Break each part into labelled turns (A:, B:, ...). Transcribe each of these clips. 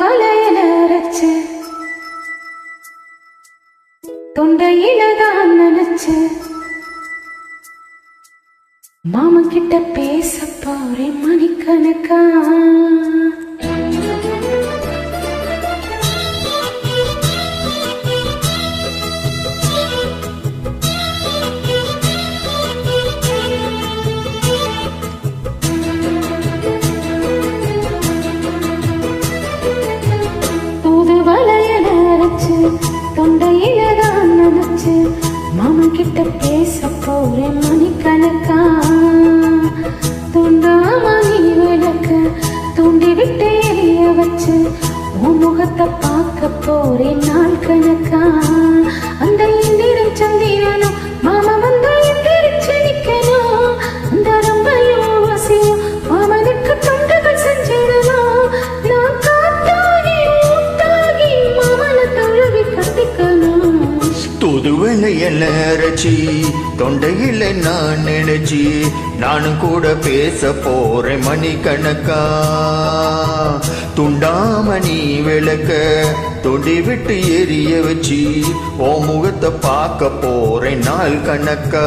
A: வளையல அரைச்சு தொண்டையில தான் நினைச்சு மாமா கிட்ட பேச போறேன் மணிக்கணக்கா. புது வளையல அரைச்சு தொண்டையில தான் நினைச்சு மாமா கிட்ட பேச போறேன் மணிக்கணக்கா. துண்டாமணி விளக்க தூண்டி விட்டு எரிய வச்சு உன் முகத்தை பார்க்க போறேன் நாள் கணக்கா. அந்த இந்திரன் சந்திரனும் மாமா வந்தா எந்திரிச்சு நிக்கணும். அந்த ரம்பையும் வசியும் மாமனுக்கு தொண்டுகள் செஞ்சிடணும். நான் காத்தாகி ஊத்தாகி மாமனை தழுவி கட்டிக்கணும்.
B: துதுவளையல அரைச்சி தொண்டையில நான் நினைச்சி நானும் கூட பேச போறேன் மணிக்கணக்கா. துண்டாமணி விளக்க தொண்டி விட்டு எரிய வச்சு ஓ முகத்தை பார்க்க போறேன் நாள் கணக்கா.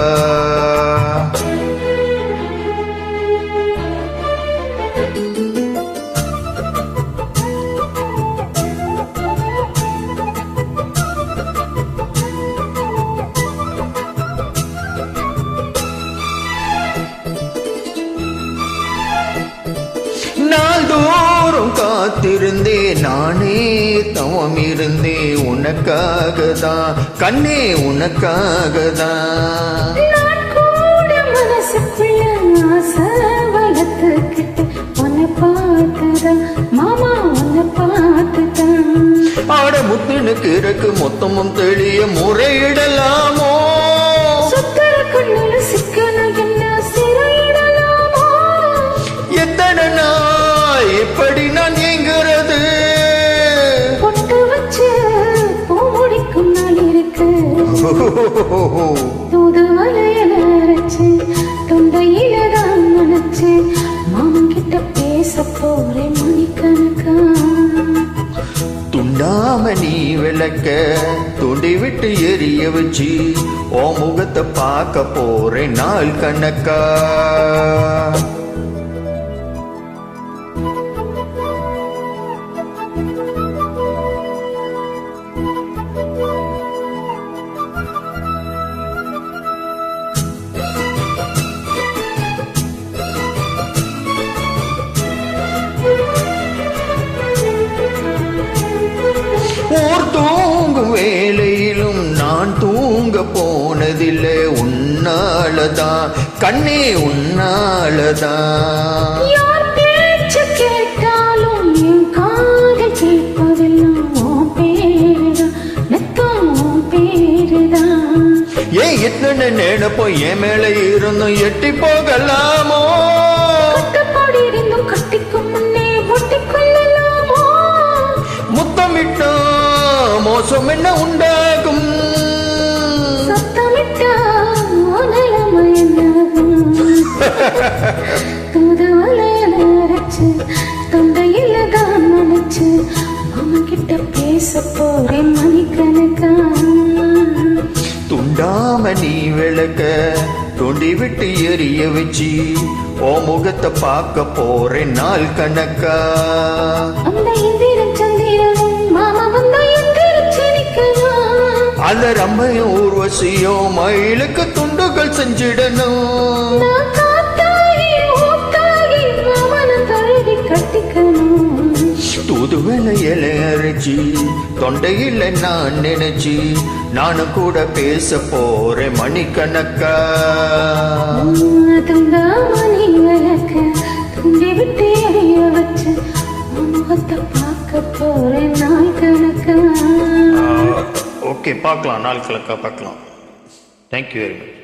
B: நாள்தோறும் காத்திருந்தே நானே தவம் இருந்தே உனக்காகதான் கண்ணே உனக்காகதான்.
A: நான் கூட மனசுக்குள்ள ஆசை வளர்த்துக்கிட்டு உன்னை பார்த்துதான் மாமா உன்னை பார்த்துதான்.
B: ஆட முத்துனுக்கு இறக்கு மொத்தமும் தெளிய முறையிடலாமோ?
A: சுத்தர கண்ணுல சிக்கனம் என்ன சிறையிடலாமோ?
B: எத்தனை நாள் எப்படி நான் எங்கிறது?
A: பொட்டு வச்சு பூ முடிக்கும் நாள் இருக்கு. தூது வளையல அரைச்சு தொண்டையில தான் நினைச்சு மாமன் கிட்ட பேச போறேன் மணிக்கணக்கா.
B: துண்டாமணி விளக்க துண்டி விட்டு எரிய வச்சு ஓ முகத்தை பார்க்க போறேன் நாள் கணக்கா. ஊர் தூங்கும் வேளையிலும் நான் தூங்க போனதில்லை உன்னாலதான் கண்ணே உன்னாலதான்.
A: யார் பேச்சு கேட்டாலும் என் காது கேட்பதெல்லாம் உன் பேருதான் நெத்தம் உன் பேருதான்.
B: ஏன் எத்தனை நினைப்போ என் மேல இருந்தும் எட்டி போகலாமோ?
A: கட்டுப்பாடு இருந்தும் கட்டிக்கும் முன்னே ஒட்டிக்கொள்ளலாமோ?
B: முத்தமிட்டா மோசம் என்ன உண்டாகும்?
A: சத்தமிட்டா நிலைமை என்னாகும்? தூது வளையல அரைச்சு தொண்டையில தான் நினைச்சு மாமா கிட்ட பேச போறேன் மணிக்கணக்கா.
B: துண்டாமணி விளக்க தோண்டி விட்டு எரிய வச்சு ஓ முகத்தை பார்க்க போறேன் நாள் கணக்கா.
A: அந்த இந்திரன் சந்திரனும் மாமா வந்தா எந்திரிச்சு நிக்கணும்.
B: அந்த ரம்பையும் ஊர்வசியோ மயிலுக்கு துண்டுகள் செஞ்சிடணும்.
A: நான் காத்தாகி ஊத்தாகி மாமனை தழுவி கட்டிக்கணும்.
B: தூது வளையல அரைச்சி தொண்டையில நான் நினைச்சி நானும் கூட பேச போறேன் மணிக்கணக்கா.
A: துண்டாமணி விளக்க தூண்டி விட்டு எரிய வச்சு முகத்தை பார்க்க போறேன் நாள் கணக்கா.
B: ஓகே பார்க்கலாம் நாள் கணக்கா பார்க்கலாம். Thank you very much.